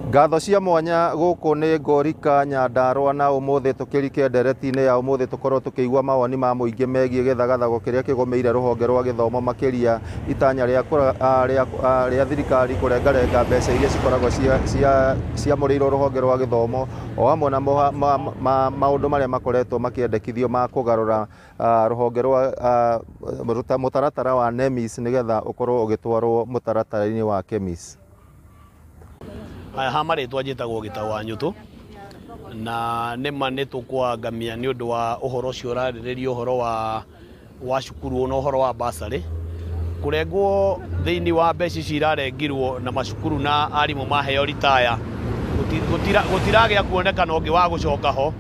Ngatho cia mwanya guku ni Ngorika Nyandarua na umuthi tukirike ndereti-ini ya umuthi tukorwo tukiigua mawoni ma muingi megie githagathago kiria kigomeire ruhonge rwa githomo makiria itanya ria thirikari kurengarenga mbeca iria cikoragwo ciamũrĩirwo ruhonge rwa githomo o hamwe na maundu maria makoretwo makiendekithio ma kugarura ruhonge rwa mutaratara wa NEMIS nigetha ukorwo ugitwarwo mutaratara-ini wa KEMIS. Haha marĩtwa njĩtagwo Gĩtaũ wa Nyũtũ na nĩma nĩtũkwangamia nĩ ũndũ wa ũhoro ũcio ũrarĩrĩria ũhoro wa cukuru na ũhoro wa bursary kũrengwo thĩinĩ wa mbeca ici irarengirwo na macukuru na arimũ maheo ritaya gũtiragĩa kuonekana ũngĩ wa gũcoka ho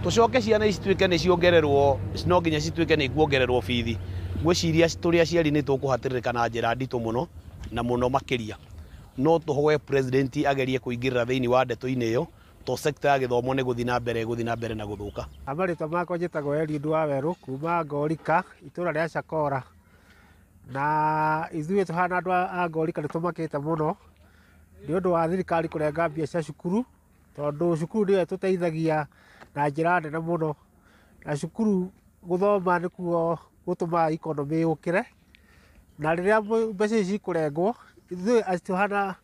tũcoke ciana ici tuĩke nĩ ciongererwo no nginya cituĩke nĩ ikuongererwo bithi ngwĩciria tũrĩ aciari nĩ tũkũhatĩrĩrĩka na njĩra nditũ mũno na mũno makĩria no tũhoe president agerie kũingĩrĩra thĩinĩ wa ndeto-inĩ ĩyo to sector ya gĩthomo nĩ gũthiĩ na mbere na gũthũka. Amarĩtwa makwa njĩtagwo Eliud Wawerũ kuma Ngorika itũra rĩa Cakora na ithuĩ tũhana andũ a Ngorika nĩ tũmakĩte mũno nĩ ũndũ wa thirikari kũrenga mbia cia cukuru tondũ cukuru nĩyo ĩtũteithagia na njĩra nene mũno na cukuru gũthoma nĩkuo gũtũma economy yũkĩre na rĩrĩa mbeca ici kũrengwo ithuĩ tũhana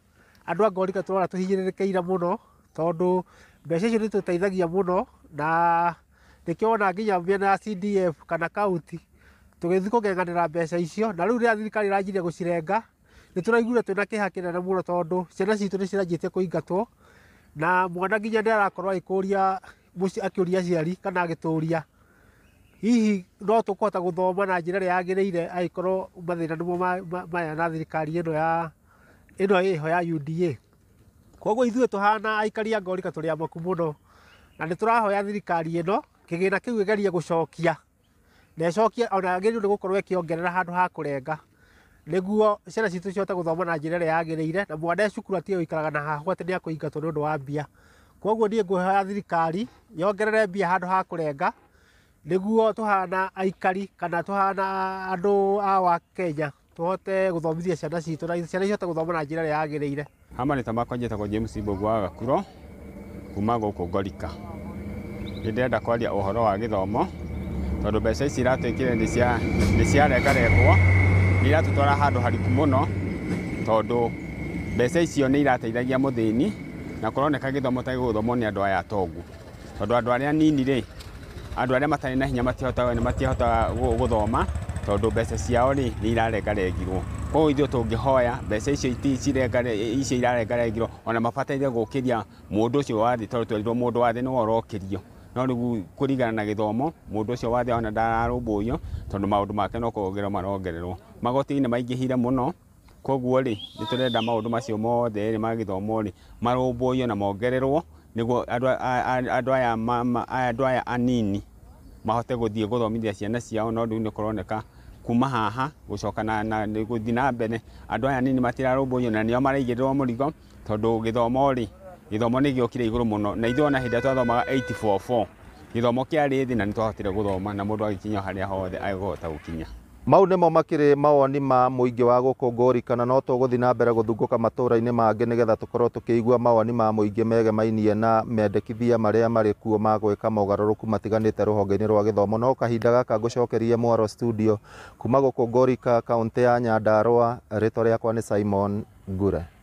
andũ a Ngorika tũrona tũhinyĩrĩrĩkĩire mũno tondũ mbeca icio nĩ tũteithagia mũno na nĩkĩo wona nginya mĩena ya CDF kana kaunti tũgĩthiĩ kũng'eng'anĩra mbeca icio na rĩu rĩrĩa thirikari ĩranjirie gũcirenga nĩ tũraiguire twĩna kĩeha kĩnene mũno tondũ ciana citũ nĩ ciranjĩtie kũingatwo na mwana nginya nĩ arakorwo akĩũria aciari kana agĩtũria hihi no tũkũhota gũthoma na njĩra ĩrĩa yagĩrĩire angĩkorwo mathĩna nĩmo maya na thirikari ĩno ĩho ya UDA. Koguo ithuĩ tũhana aikari a Ngorika tũrĩ amaku mũno na nĩ tũrahoya thirikari ĩno kĩgĩna kĩu ĩgerie gũcokia na ĩcokie ona yagĩrĩirwo nĩ gũkorwo ĩkĩongerera handũ ha kũrenga nĩguo ciana citũ cihote gũthoma na njĩra ĩrĩa yagĩrĩire na mwana cukuru atige gũikaraga na hahu atĩ nĩ akũingatwo nĩ ũndũ wa mbia. Koguo niĩ ngũhoya thirikari yongerere mbia handũ ha kũrenga nĩguo tũhana aikari kana tũhana andũ a Kenya tũhote gũthomithia ciana citũ na ciana cihote gũthoma na njĩra ĩrĩa yagĩrĩire. Amarĩtwa makwa njĩtagwo James Mbũgu wa Gakuro kuma gũkũ Ngorika. Nĩ ndĩrenda kwaria ũhoro wa gĩthomo tondũ mbeca ici iratwĩkire nĩ ciarengarengwo nĩ iratũtwara handũ hariku mũno tondũ mbeca icio nĩ irateithagia mũthĩni na kũroneka gĩthomo ta gĩgũthomwo nĩ andũ aya atongu tondũ andũ arĩa nini rĩ andũ arĩa matarĩ na hinya matihotaga gũthoma tondũ mbeca ciao nĩ irarengarengirwo. Koguo ithuĩ tũngĩhoya mbeca icio irarengarengirwo ona mabataire gũkĩria mũndũ ũcio wa thĩ tondũ twerirwo mũndũ wa thĩ nĩwe ũrokĩrio no rĩu kũringana na gĩthomo mũndũ ũcio wa thĩ ona ndararũmbũiyo tondũ maũndũ make no kuongererwo marongererwo. Magoti nĩ maingĩhire mũno koguo rĩ nĩ tũrenda maũndũ macio mothe rĩ ma gĩthomo rĩ marũmbũiyo na mongererwo nĩguo andũ aya anini mahote gũthiĩ gũthomithia ciana ciao no rĩu nĩ kũroneka kuma haha gũcoka na gũthiĩ na mbere andũ aya anini matirarũmbũiyo na nĩo maraigĩrĩrwo mũrigo tondũ gĩthomo nĩ gĩokire igũrũ mũno na ithuĩ ona hĩndĩ ĩrĩa twathomaga 844 gĩthomo kĩarĩ thĩ na nĩ twahotire gũthoma na mũndũ agĩkinya harĩa hothe agũhota gũkinya. Mau nĩmo makĩrĩ mawoni ma mũingĩ wa gũkũ Ngorika na no tũgũthiĩ na mbere gũthungũka matũra-inĩ mangĩ nĩgetha tũkorwo tũkĩigua mawoni ma mũingĩ megemainie na mendekithia marĩa marĩ kuo ma gwĩka mogarũrũku matiganĩte rũhonge-inĩ rwa gĩthomo. No kahinda gaka ngũcokerie Mwaro studio kuma gũkũ Ngorika kaũntĩ ya Nyandarua, rĩtwa rĩakwa nĩ Simon Ngure.